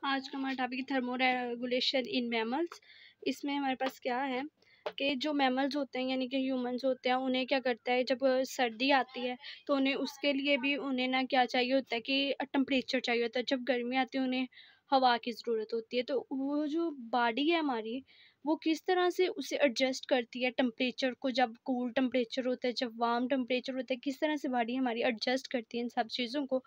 आज का हमारा topic thermo regulation in mammals. इसमें हमारे पास क्या है कि जो मैमल्स होते हैं यानी कि ह्यूमंस होते हैं, उन्हें क्या करता है, जब सर्दी आती है तो उन्हें उसके लिए भी उन्हें ना क्या चाहिए होता है कि टेम्परेचर चाहिए होता है। जब गर्मी आती है उन्हें हवा की ज़रूरत होती है। तो वो जो बॉडी है हमारी, वो किस तरह से उसे एडजस्ट करती है टेम्परेचर को। जब कूल टेम्परेचर होता है, जब वार्म टेम्परेचर होता है, किस तरह से बॉडी हमारी एडजस्ट करती है इन सब चीज़ों को,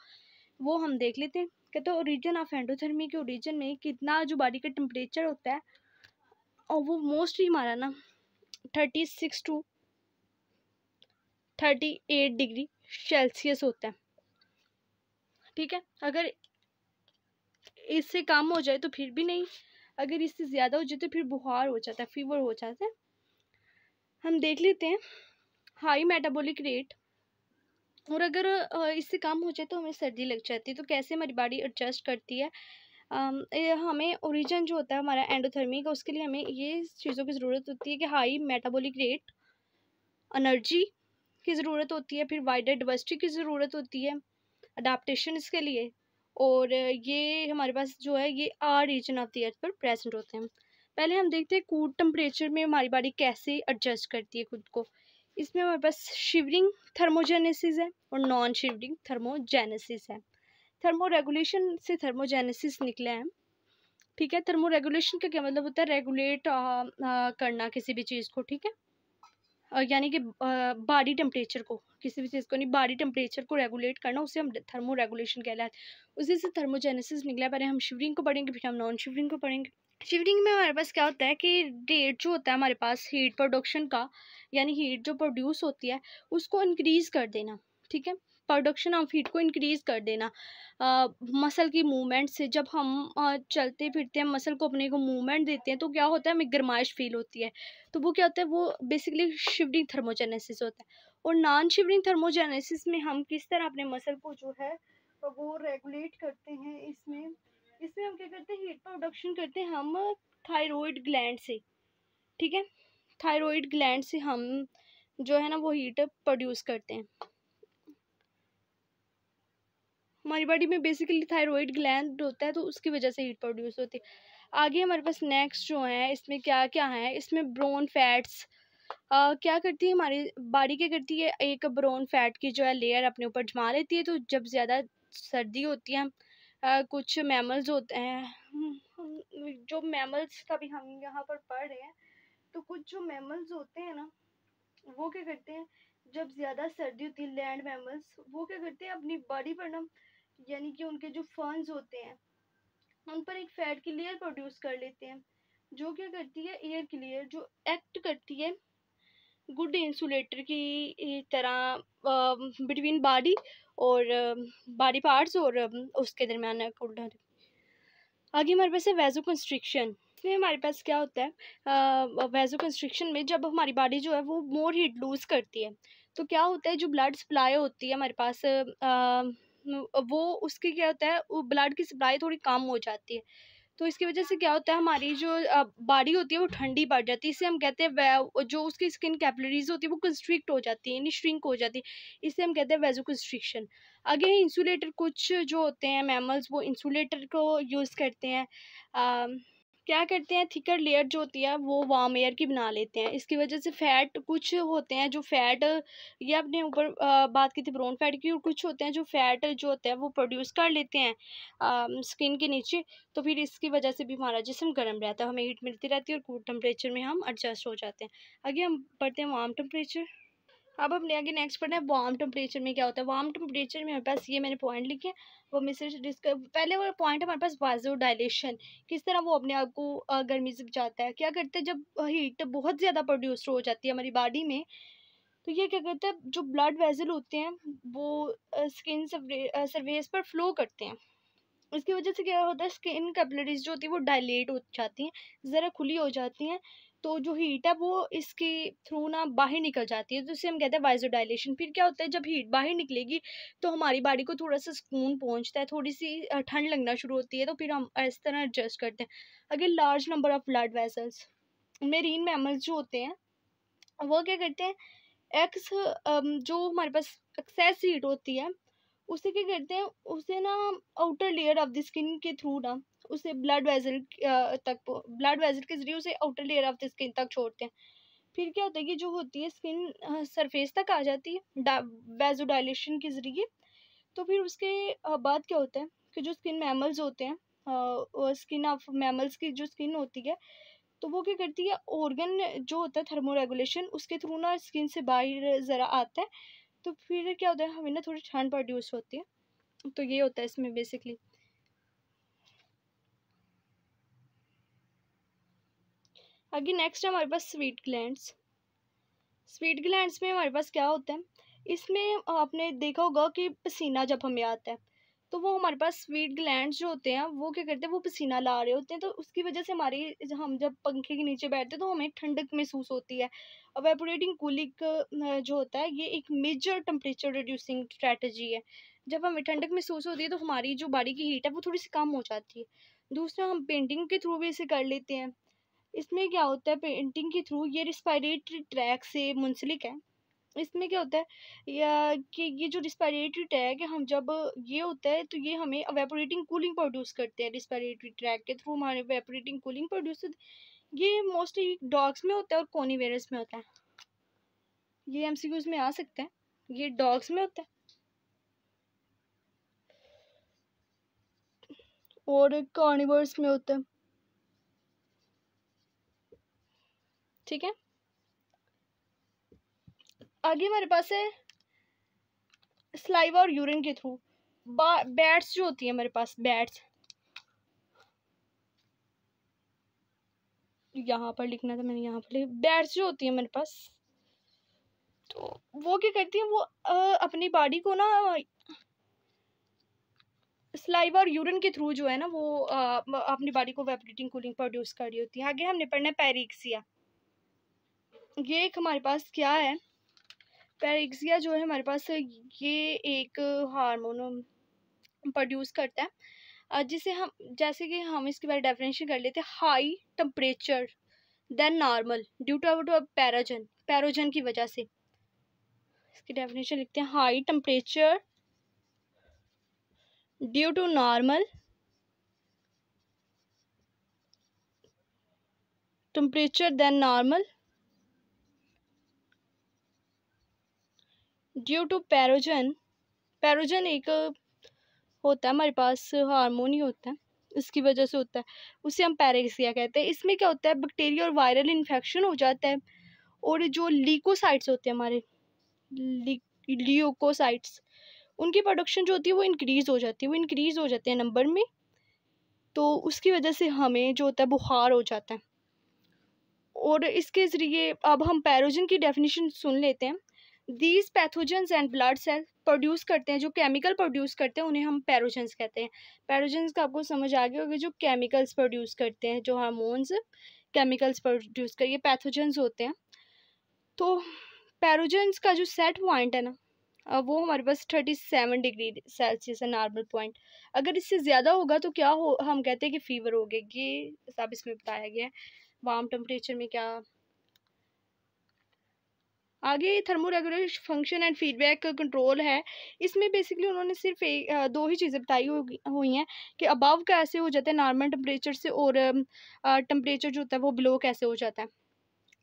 वो हम देख लेते हैं। कहते हैं ओरिजिन ऑफ एंडोथर्मी के ओरिजिन में कितना जो बॉडी का टेम्परेचर होता है, और वो मोस्टली हमारा ना 36 to 38 डिग्री सेल्सियस होता है। ठीक है, अगर इससे कम हो जाए तो फिर भी नहीं, अगर इससे ज़्यादा हो जाए तो फिर बुखार हो जाता है, फीवर हो जाता है। हम देख लेते हैं हाई मेटाबॉलिक रेट, और अगर इससे कम हो जाए तो हमें सर्दी लग जाती है। तो कैसे हमारी बॉडी एडजस्ट करती है, हमें ओरिजिन जो होता है हमारा एंडोथर्मी का, उसके लिए हमें ये चीज़ों की ज़रूरत होती है कि हाई मेटाबॉलिक रेट, एनर्जी की ज़रूरत होती है, फिर वाइडर डाइवर्सिटी की ज़रूरत होती है अडाप्टेशन इसके लिए। और ये हमारे पास जो है ये are region of the earth पर प्रेजेंट होते हैं। पहले हम देखते हैं कूल टेम्परेचर में हमारी बॉडी कैसे एडजस्ट करती है खुद को। इसमें हमारे पास शिवरिंग थर्मोजेनेसिस है और नॉन शिवरिंग थर्मोजेनेसिस है। थर्मो रेगुलेशन से थर्मोजेनेसिस निकला है। ठीक है, थर्मो रेगुलेशन का क्या मतलब होता है, रेगुलेट करना किसी भी चीज़ को। ठीक है, यानी कि बॉडी टेम्परेचर को, किसी भी चीज़ को नहीं, बॉडी टेम्परेचर को रेगुलेट करना, उसे हम थर्मो रेगुलेशन कहलाता है। उसी से थर्मोजेनेसिस निकला है। पहले हम शिवरिंग को पढ़ेंगे, फिर हम नॉन शिवरिंग को पढ़ेंगे। शिवरिंग में हमारे पास क्या होता है कि रेट जो होता है हमारे पास हीट प्रोडक्शन का, यानी हीट जो प्रोड्यूस होती है उसको इंक्रीज़ कर देना। ठीक है, प्रोडक्शन ऑफ हीट को इंक्रीज़ कर देना मसल की मूवमेंट से। जब हम चलते फिरते हैं, मसल को अपने को मूवमेंट देते हैं, तो क्या होता है, हमें गर्माइश फील होती है। तो वो क्या होता है, वो बेसिकली शिवरिंग थर्मोजेनेसिस होता है। और नॉन शिवरिंग थर्मोजेनेसिस में हम किस तरह अपने मसल को जो है वो रेगुलेट करते हैं। इसमें इसमें हम क्या करते हैं, हीट प्रोडक्शन करते हैं हम थायराइड ग्लैंड से। ठीक है, थायराइड ग्लैंड से हम जो है ना वो हीट प्रोड्यूस करते हैं। हमारी बॉडी में बेसिकली थायराइड ग्लैंड होता है, तो उसकी वजह से हीट प्रोड्यूस होती है। आगे हमारे पास नेक्स्ट जो है, इसमें क्या क्या है, इसमें ब्रोन फैट्स क्या करती है हमारी बॉडी, क्या करती है, एक ब्रोन फैट की जो है लेयर अपने ऊपर जमा लेती है। तो जब ज़्यादा सर्दी होती है, कुछ मैमल्स होते हैं, जो मैमल्स का भी हम यहाँ पर पढ़ रहे हैं, तो कुछ जो मैमल्स होते हैं ना, वो क्या करते हैं, जब ज़्यादा सर्दी होती है, लैंड मैमल्स वो क्या करते हैं अपनी बॉडी पर ना, यानी कि उनके जो फर्न्स होते हैं उन पर एक फैट की लेयर प्रोड्यूस कर लेते हैं, जो क्या करती है, एयर की लेयर जो एक्ट करती है गुड इंसुलेटर की तरह बिटवीन बॉडी और बॉडी पार्ट्स और उसके दरमियान कूलर। आगे हमारे पास है वैजो कंस्ट्रिक्शन। इसमें हमारे पास क्या होता है, वैजो कंस्ट्रिक्शन में जब हमारी बॉडी जो है वो मोर हीट लूज़ करती है, तो क्या होता है, जो ब्लड सप्लाई होती है हमारे पास वो उसकी क्या होता है, वो ब्लड की सप्लाई थोड़ी कम हो जाती है। तो इसकी वजह से क्या होता है, हमारी जो बॉडी होती है वो ठंडी पड़ जाती है। इसे हम कहते हैं जो उसकी स्किन कैपिलरीज होती है वो कंस्ट्रिक्ट हो जाती है, यानी श्रिंक हो जाती है। इसे हम कहते हैं वैजो कंस्ट्रिक्शन। आगे इंसुलेटर, कुछ जो होते हैं मैमल्स वो इंसुलेटर को यूज़ करते हैं। क्या करते हैं, थिकर लेयर जो होती है वो वार्म एयर की बना लेते हैं। इसकी वजह से फ़ैट कुछ होते हैं जो फ़ैट, ये अपने ऊपर बात की थी ब्राउन फैट की, और कुछ होते हैं जो फ़ैट जो होता है वो प्रोड्यूस कर लेते हैं स्किन के नीचे। तो फिर इसकी वजह से भी हमारा जिस्म गर्म रहता है, हमें हीट मिलती रहती है और कूल टेम्परेचर में हम एडजस्ट हो जाते हैं। आगे हम पढ़ते हैं वार्म टेम्परेचर। अब अपने आगे नेक्स्ट पढ़ना है वार्म टेम्परेचर में क्या होता है। वार्म टेम्परेचर में हमारे पास ये मैंने पॉइंट लिखे हैं, वो मैं सिर्फ डिस्कस, पहले वाला पॉइंट है हमारे पास वाजो डायलेशन, किस तरह वो अपने आप को गर्मी से बचाता है। क्या करते हैं, जब हीट बहुत ज़्यादा प्रोड्यूस हो जाती है हमारी बॉडी में, तो ये क्या करता है, जो ब्लड वेसल होते हैं वो स्किन सरफेस पर फ्लो करते हैं। इसकी वजह से क्या होता है, स्किन कैपिलरीज जो होती है वो डायलेट हो जाती हैं, ज़रा खुली हो जाती हैं। तो जो हीट है वो इसके थ्रू ना बाहर निकल जाती है, तो इसे हम कहते हैं वाइजोडाइलेशन। फिर क्या होता है, जब हीट बाहर निकलेगी तो हमारी बॉडी को थोड़ा सा सुकून पहुंचता है, थोड़ी सी ठंड लगना शुरू होती है, तो फिर हम इस तरह एडजस्ट करते हैं। अगर large number of blood vessels, marine mammals जो होते हैं वो क्या करते हैं, एक्स जो हमारे पास एक्सेस हीट होती है उसे क्या करते हैं, उसे ना outer layer of the skin के थ्रू ना उसे ब्लड वेजल ब्लड वेजल के ज़रिए उसे outer layer of the skin तक छोड़ते हैं। फिर क्या होता है कि जो होती है स्किन सरफेस तक आ जाती है वेजोडाइलेशन के ज़रिए। तो फिर उसके बाद क्या होता है कि जो स्किन मैमल्स होते हैं, स्किन ऑफ मैमल्स की जो स्किन होती है, तो वो क्या करती है, ऑर्गन जो होता है थर्मोरेगुलेशन उसके थ्रू ना स्किन से बाहर ज़रा आता है। तो फिर क्या होता है, हमें ना थोड़ी ठंड प्रोड्यूस होती है। तो ये होता है इसमें बेसिकली। आगे नेक्स्ट है हमारे पास स्वीट ग्लैंड्स। स्वीट ग्लैंड्स में हमारे पास क्या होता है, इसमें आपने देखा होगा कि पसीना जब हमें आता है तो वो हमारे पास स्वीट ग्लैंड्स जो होते हैं वो क्या करते हैं, वो पसीना ला रहे होते हैं। तो उसकी वजह से हमारी हम जब पंखे के नीचे बैठते हैं तो हमें ठंडक महसूस होती है। एवेपोरेटिंग कूलिंग जो होता है ये एक मेजर टेम्परेचर रिड्यूसिंग स्ट्रेटजी है। जब हमें ठंडक महसूस होती है तो हमारी जो बॉडी की हीट है वो थोड़ी सी कम हो जाती है। दूसरा, हम पेंटिंग के थ्रू भी इसे कर लेते हैं। इसमें क्या होता है, पेंटिंग के थ्रू ये रिस्पायरेटरी ट्रैक से मुंसलिक है। इसमें क्या होता है या कि ये जो रिस्पायरेटरी ट्रैक है, हम जब ये होता है तो ये हमें एवेपोरेटिंग कूलिंग प्रोड्यूस करते हैं। रिस्पायरेटरी ट्रैक के थ्रू हमारे एवेपोरेटिंग कूलिंग प्रोड्यूस होती है। ये मोस्टली डॉग्स में होता है और कोनिवेरस में होता है। ये एमसीक्यूज में आ सकते हैं। ये डॉग्स में होता है और कार्निवर्स में होता है। ठीक है, आगे हमारे पास है स्लाइवा और यूरिन के थ्रू। बैट्स जो होती है हमारे पास, बैट्स यहाँ पर लिखना था मैंने, यहाँ पर बैट्स जो होती है हमारे पास, तो वो क्या करती है, वो अपनी बॉडी को ना स्लाइवा और यूरिन के थ्रू जो है ना वो अपनी बॉडी को वेपरेटिंग कूलिंग प्रोड्यूस कर रही होती है। आगे हमने पढ़ना है पेरिक्सिया। ये एक हमारे पास क्या है, पेरिक्सिया जो है हमारे पास ये एक हार्मोन प्रोड्यूस करता है, जिसे हम, जैसे कि हम इसके बारे में डेफिनेशन कर लेते हैं, high temperature than normal due to pyrogen, pyrogen की वजह से। इसकी डेफिनेशन लिखते हैं, high temperature due to normal temperature than normal due to pyrogen. Pyrogen एक होता है हमारे पास, हार्मोन ही होता है, इसकी वजह से होता है, उसे हम पैरेक्सिया कहते हैं। इसमें क्या होता है, बैक्टीरिया और वायरल इन्फेक्शन हो जाता है और जो लीकोसाइट्स होते हैं हमारे, ल्यूकोसाइट्स, उनकी प्रोडक्शन जो होती है वो इंक्रीज़ हो जाती है, वो इंक्रीज़ हो जाते हैं नंबर में। तो उसकी वजह से हमें जो होता है बुखार हो जाता है। और इसके ज़रिए अब हम पैरोजन की डेफिनेशन सुन लेते हैं। These pathogens and blood cell produce करते हैं, जो केमिकल प्रोड्यूस करते हैं उन्हें हम पैरोजेंस कहते हैं। पैरोजेंस का आपको समझ आ गया होगा, जो केमिकल्स प्रोड्यूस करते हैं, जो हार्मोन्स केमिकल्स प्रोड्यूस कर, ये पैथोजेंस होते हैं। तो पैरोजेंस का जो सेट पॉइंट है ना, वो हमारे पास 37 डिग्री सेल्सियस है नॉर्मल पॉइंट। अगर इससे ज़्यादा होगा तो क्या हो, हम कहते हैं कि फीवर हो गया। ये सब इसमें बताया गया है, वार्म टेम्परेचर में क्या। आगे thermoregulation function and feedback control है। इसमें बेसिकली उन्होंने सिर्फ दो ही चीज़ें बताई हुई हैं कि अबव कैसे हो जाता है नॉर्मल टेम्परेचर से, और टेम्परेचर जो होता है वो बिलो कैसे हो जाता है।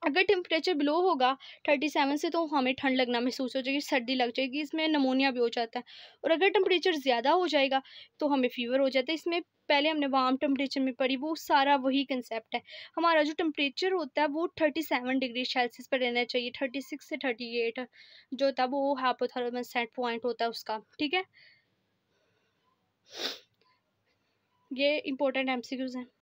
अगर टेम्परेचर बिलो होगा 37 से तो हमें ठंड लगना महसूस हो जाएगी, सर्दी लग जाएगी, इसमें नमोनिया भी हो जाता है। और अगर टेम्परेचर ज़्यादा हो जाएगा तो हमें फीवर हो जाता है। इसमें पहले हमने वार्म टेम्परेचर में पढ़ी, वो सारा वही कंसेप्ट है। हमारा जो टेम्परेचर होता है वो 37 डिग्री सेल्सियस पर रहना चाहिए, 36 से 38 जो होता है वो हाइपोथर्मल सेट पॉइंट होता है उसका। ठीक है, ये इंपॉर्टेंट एमसीक्यूज हैं।